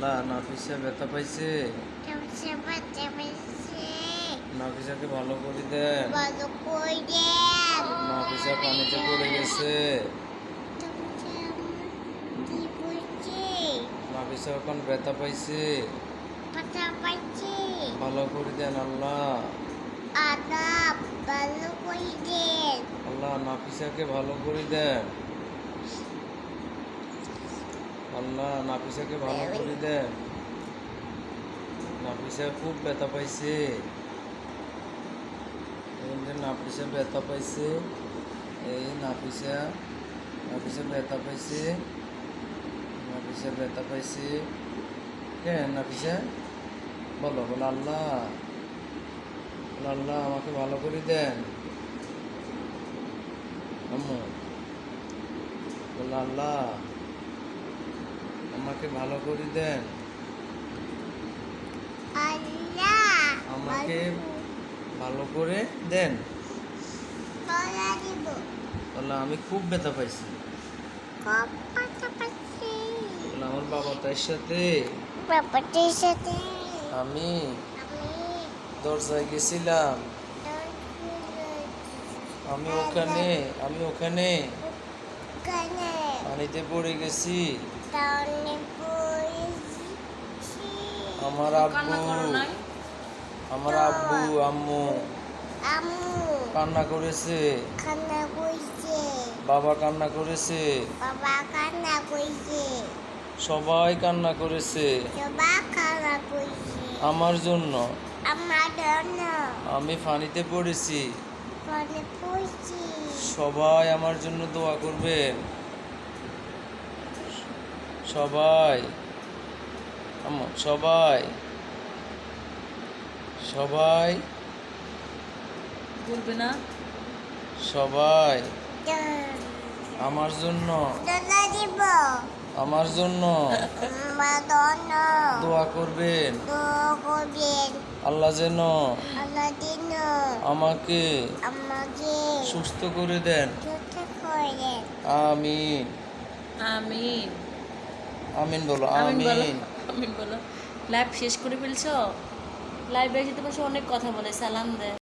আল্লাহ নাফিসা ব্যথা পাইছে, সবচেয়ে বাচ্চা বেশি নাফিসাকে ভালো করে দেন। ভালো করে দেন। নাফিসা পানিতে পড়ে গেছে, সবচেয়ে কি বলছে? নাফিসা এখন ব্যথা পাইছে, বাচ্চা পাচ্ছি ভালো করে দেন আল্লাহ। আদাব ভালো করে দেন। আল্লাহ নাফিসাকে ভালো করে দেন, আল্লাহ নাফিসাকে ভালো করে দেন। নাফিসা খুব ব্যথা পাইছে, নাফিসা ব্যথা পাইছে, এই নাফিসা নাফিসা ব্যথা পাইছে, নাফিসা ব্যথা পাইছে। কেন নাফিসা? বলো বলো আল্লাহ, বলো আল্লাহ আমাকে ভালো করে দেন। আম্মু বলো আল্লাহ আমাকে ভালো করে দেন, আল্লাহ আমাকে ভালো করে দেন। বলা দিব বলো আমি খুব ব্যথা পাইছি, খুব বাচ্চা পাচ্ছি বলো আমার বাবা তার সাথে বাবাটির সাথে আমি আমি দরজায় গেছিলাম, আমি ওখানে কানে পানিতে পড়ে গেছি। টাউনে পড়েছি আমার আব্বু আম্মু আম্মু কান্না করেছে, কান্না করছে বাবা কান্না করেছে, বাবা কান্না করছে সবাই কান্না করেছে সবাই কান্না করছে আমার জন্য। আমার জন্য আমি পানিতে পড়েছি, কানে পড়ছি সবাই আমার জন্য দোয়া করবেন, সবাই সবাই সবাই বলবে না সবাই আমার জন্য দোলা দিব আমার জন্য আমার জন্য দোয়া করবেন, দোয়া করবেন আল্লাহ যেন আল্লাহ দিন আমাকে আমাকে সুস্থ করে দেন। সুস্থ করে দেন। আমিন আমিন আমিন বলো আমিন বলো আমিন। আমিন বলো। লাইভ শেষ করে ফেলছো? লাইভে যেতে পারছো, অনেক কথা বলে, সালাম দেয়।